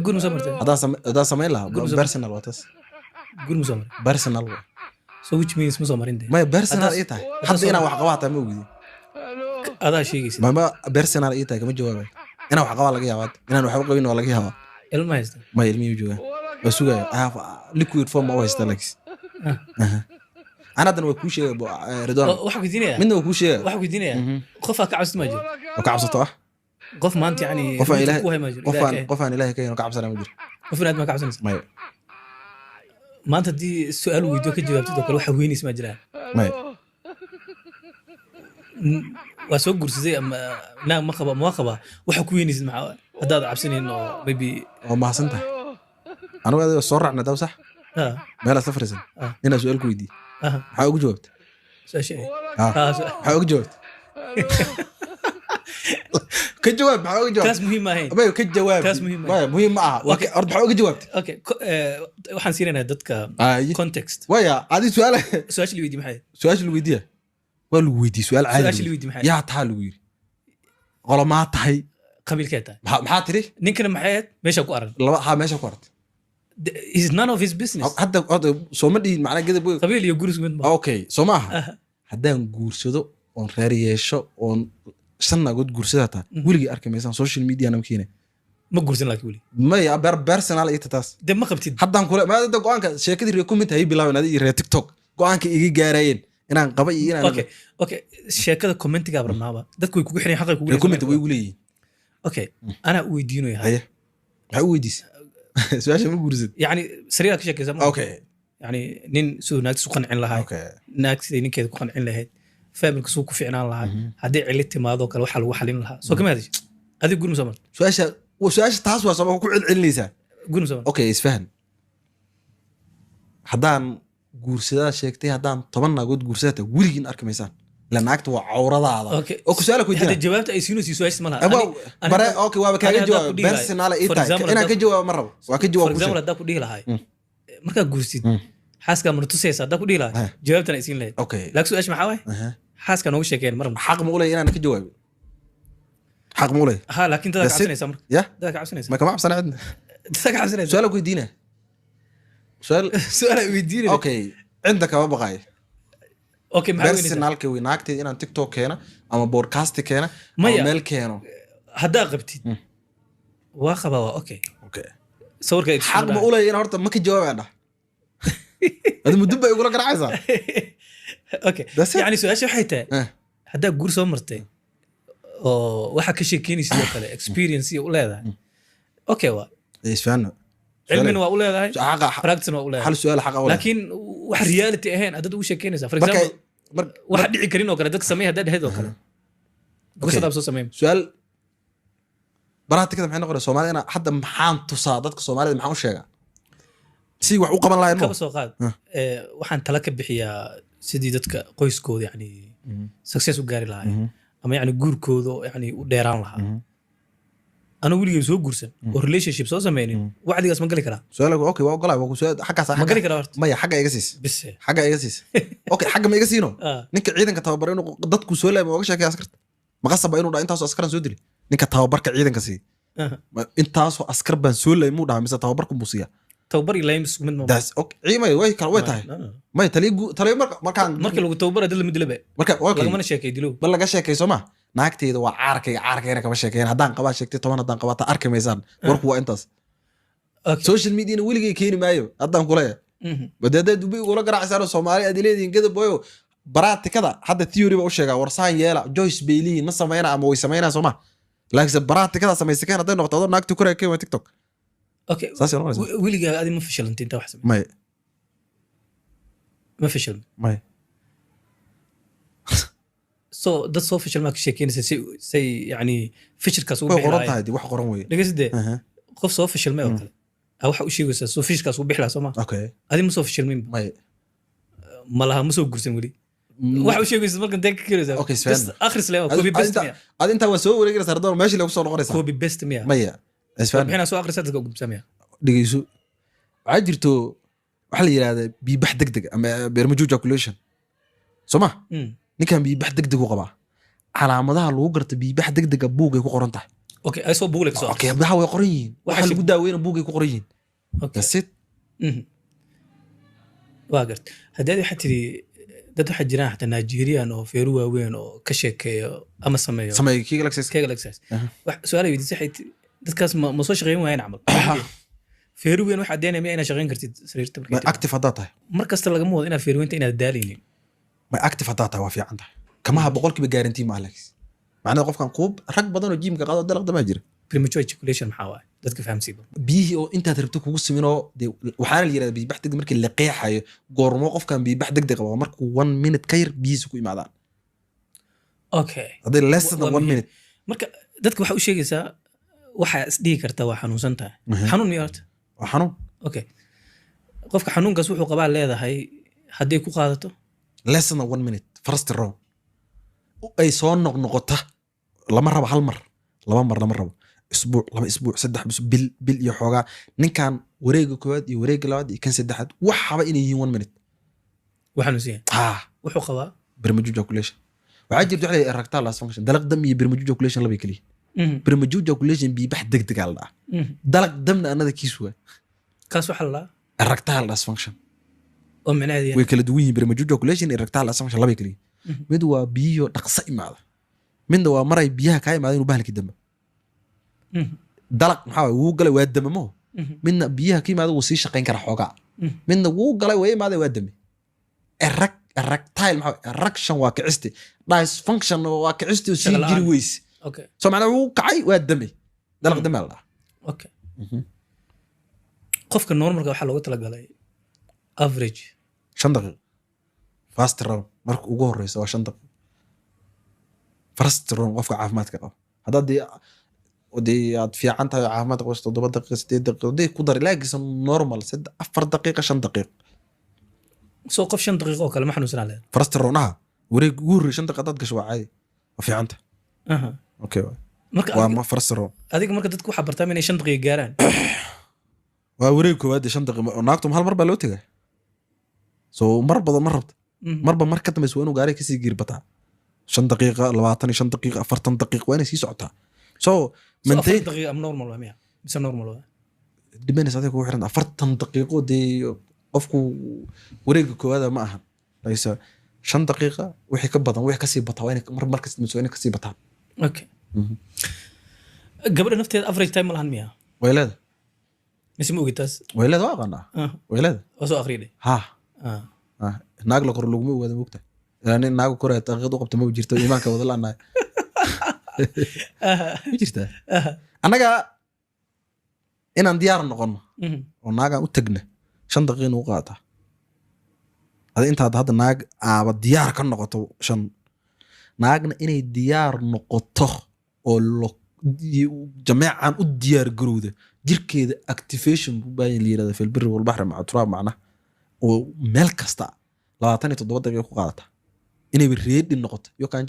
قول مسامرتين هذا سمين لها بيرسونال واتس قول مسامر بيرسونال so which means مسامرين ده ما بيرسونال إيه تاعي حتى أنا وحقواتها مو جدي هذا شيء ما بيرسونال إيه تاعي كم جوابي أنا وحقوات لقيها واد أنا وحقوات قوين ولا لقيها ما يستاهل ما يلمي وجوه بس هو liquid form ما هو يستلكس أنا ده وكوشة رضوان واحد يديني منه وكوشة واحد يديني خفها كعبس ما جري وكعب سطح قف ما أنت يعني قف إلهي قف إلهي كي وكعب سلام مدري قف ما كعبس ما ما أنت دي السؤال ويدوك الجواب تدوك الواحد وين اسمه جري ما واسوق جرس زي لا ما خبا وحكويني اسمع هذا عبسني إنه بيبي ما حسنته أنا وهذا صور عنا ده صح ما لا سفرسن هنا سؤال كويدي حاول جاوبت شيء حاول جاوبت كجواب حاول جاوبت كاس مهمة هي أبي كجواب كاس مهمة مهم معها أوكي أرد حاول جاوبت أوكي وحن سيرنا دتك كونتكست ويا هذه سؤال اللي ويدي محي سؤال اللي ويديه والويدي سؤال عادي اللي ويدي محي يا تعال ويري والله ما تحي قبل كده محاتري نكنا محيات ماشي أكو أرن لا ماشي كورت is none of his business حتى هذا سومدي معناه كده بقول قبيل يجورس من اوكي سوماها حدا نغورسدو اون ريريشو اون سنة قد غورسداتا ولغي اركي ميسان سوشيال ميديا انا مكينه ما غورسن لاك ولي ما يا بيرسونال اي تاس دم ما قبتid حدا كله ما دا go'aanka sheekadii reekomint ay bilaabeen reer TikTok go'aanka iga gaarayeen inaan qabay inaan okay sheekada commentiga barnaaba dadku way kugu xireen xaqay kugu reekomint way uleeyeen okay ana weydiino yahay waxa weydiis su'aasha ma guursid yani sariiga ka sheekaysa okay yani nin soo naagtiis ku qancin lahaa naagtiis ninkeeda ku qancin lahayd familka soo ku fiicnaan lahaa hadii cilad timaado kale waxa lagu xalin lahaa soo kama hadii adiga gurma samar su'aasha taas waa sabab ku cilcilinaysa gurma samar okay isfahan haddaan guursadaa sheegtay haddaan 10 naagood guursadata weligiin arkamaysan la naagta waa cawradaada oo ku su'aal ku hada jawaabta ay siinayso su'aasha malaha bare okay waa kaaga jawaab personal ay tahay inaan ka jawaab ma rabo waa ka jawaab for example hadda ku dhihi lahay marka guursid xaaska mar tusaysa hadda ku dhihi lahay jawaabtan ay siin lahayd okay laakiin su'aasha maxaa waay xaaska noogu sheekeen mar xaq ma u leeyahay inaan ka jawaab حق مولي ها لكن تذاك عبسني سمر يا تذاك عبسني ما كمان عبسنا عندنا تذاك عبسني سؤالك ويدينا سؤال ويدينا اوكي عندك ما بغاي اوكي ما بيرسونالك ويناكتي انا تيك توك هنا اما بودكاست هنا او ميل كانوا هدا قبتي واخبا اوكي صورك حق ما اولي انا هورتا ما كجواب عنده هذا مدبه يقول لك انا عايزها اوكي يعني سؤال شو حيته هدا غور سو مرتي oo waxa ka sheekeynaysa sidoo kale experience u leedahay okay waa isfaano cilmina waa u leedahay practice waa u leedahay hal su'aal xaq awla laakiin wax reality ahayn adad u sheekeynaysa for example waxa dhici karin oo kale dadka sameeyay hadda heedo kale qisada soo sameeyay su'aal baraatikada maxay noqonaysaa Soomaalida hadda maxaan tusaa dadka Soomaalida maxaan u sheegaa si wax u qaban lahayn ka soo qaad waxaan tala ka bixiyaa sidii dadka qoyskooda yani success u gaari lahaayeen ama yani guurkooda yani u dheeraan lahaa ana weligeey soo guursan oo relationship soo sameeyeen wacdigaas ma gali karaa su'aalku okay waa ogolaa waa ku su'aal xaqaas ma gali karaa horta maya xaqa iga siis bis xaqa iga siis okay xaqa ma iga siino ninka ciidanka tababar inuu dadku soo leeyahay uga sheekay askarta ma qasab inuu dhaa intaas askaran soo dili ninka tababarka ciidanka si intaas askar baan soo leeyahay muu dhaa mise tababarku muusiya tababar ilaa isku mid ma das okay ciimay way kala way tahay may taliyo marka lagu tababar dad la mid laba marka okay laga mana sheekay dilo bal laga sheekay Soomaa naagteeda waa caarkayga kama sheekeen haddaan qabaa sheegtay 10 haddaan qabaa ta arkamaysan warku waa intaas social media weligay keeni maayo haddaan kulaya badada Dubai wala garaacsan Soomaali adileedin gada boyo baraatikada hadda theory ba u sheegaa warsaan yeela Joyce Bailey ma sameeyna ama way sameeyna Soomaa laakiin baraatikada sameeysan haday noqdo naagtu ku reekay TikTok اوكي ويلي هذه ما فشلت انت واحد ما فشل ما سو ده سو فشل ما كشيكين سي يعني فشل كاسو بخير هذه wax qoran way لقيت qof soo fashil ma oo kale waxa uu sheegaysa soo fashilkaas uu bixla Soomaa okay adi ma soo fashil min ma laha ma soo gursan wali waxa uu sheegaysa markan deeg kiraysa okay akhir salaam copy paste adi inta waa soo wareegaysa ardoon meeshii lagu soo noqonaysa copy paste miya maya isfaan bixina soo akhrisaad ka ugu sameeyaa dhigayso waxa jirto waxa la yiraahdaa biibax degdeg ama bermuju ejaculation Soomaa ninkan biibax degdeg u qaba calaamadaha lagu garto biibax degdeg buugay ku qoran tahay اوكي اي سو بقول لك سؤال اوكي waxa way qoran yihiin waxa Waxa lagu daaweyna buugay ku qoran yihiin اوكي that's it waa gart haddii waxaa tiri dad waxaa jiraan xataa Nigerian oo feeru waaweyn oo ka sheekeeyo ama sameeyo samay kiga laxis keega exercise wax su'aal ay weydiisay xayti dadkaas ma soo shaqeyn waayeen camal feeru weyn waxa deynaya inay shaqeyn kartid sariirta ma markay active hadaa tahay mar kasta laga moodo inaad feeru weynta inaad daalinin ma active hadaa tahay waa fiican tahay kama ha boqolkiiba guarantee ma alex macnaheedu qofkan quub rag badan oo gymka qaado dalaq dama jira premature ejaculation maxaa waaye dadka fahamsiiba biyihi oo intaad rabto kugu siminoo waxaana la yirahdaa biibax degdeg markii la qeexayo goormo qofkan biibax degdeg qabo markuu 1 minute ka yar biyihiisa ku imaadaan okay haddii less than 1 minute marka dadka waxa u sheegaysaa waxa is dhihi karta waa xanuunsan tahay xanuun miyaa horta waa xanuun okay qofka xanuunkaas wuxuu qabaa leedahay haddii ku qaadato less than 1 minute first round ay soo noqnoqota lama rabo hal mar laba mar lama rabo اسبوع لما اسبوع صدح بس بال يحوغا نكان wareega koowaad iyo wareega labaad iyo kan saddexaad waxaba inay yihiin 1 minute waxanuusiyan wuxuu qabaa premature ejaculation waxa jirto waxay erectile dysfunction dalaq dam iyo premature ejaculation laba kaliya premature ejaculation biibax degdeg ah la dalaq damna anada kiisu kaas waxa la erectile dysfunction oo macnaheedu way kala duwan yihiin premature ejaculation iyo erectile dysfunction laba kaliya mid waa biyo dhaqso imaada midna waa maray biyaha ka imaadeen u bahalkii dambe dalaq maxaa wuu galay waa damamo midna biyaha ka imaado wuu sii shaqayn karaa xoogaa midna wuu galay way imaaday waa dame erectile maxaa erection waa kicisti dysfunction waa kicisti oo sii jiri weyse okay so macnaheedu wuu kacay waa dame dalaq dame la okay qofka normalka waxa loogu talagalay average 5 daqiiqo fast round marka ugu horeysa waa 5 daqiiqo fast round qofka caafimaadka qaba haddii ودي في عنتها عامات قوس 7 دقائق 6 دقائق ودي كودر لاقي نورمال 4 دقائق 5 دقائق سو قف 5 دقائق او كلام ما حنوسن عليه فرست رونها وريق غور 5 دقائق قشوا عادي وفي عنتها اوكي ما فرست رون هذيك مركه dadku waxa bartaa inay 5 daqiiq gaaraan waa wareeg koowaad 5 daqiiq naagtum hal mar baa loo tagay soo mar badan mar rabta marba mar ka dambeys waa inuu gaari ka sii giirbataa 5 daqiiq 25 daqiiq 40 daqiiq waa inay sii socotaa so من 4 دقيقة نورمال ولا بس نورمال ولا دبنا صديق وحنا 40 دقيقة دي قفكو وريق كوهذا ما أهم ليس 5 دقيقة وحي كبطان وحي كسي بطا وين مركز مسوين كسي بطا اوكي قبل نفتي افريج تايم الان 100 ويلاد اسمه قتاس ويلاد واقعنا ويلاد وسو اخريدي ناقل كور لوغمي ودا موقته يعني ناقل كور تاخذ وقت ما جيرتو ايمانك ودلنا jirta anaga inaan diyaar noqono oo naaga u tagna 5 daqiiqo u qaata intaad hadda naag aaba diyaar ka noqoto 5 naagna inay diyaar noqoto oo jameecan u diyaar garowda jirkeeda activation buu baahan leeyahay fil bir wal bahr ma turaab macna oo meel kasta 27 daqiiqo ku qaata inay reedi noqoto yo kan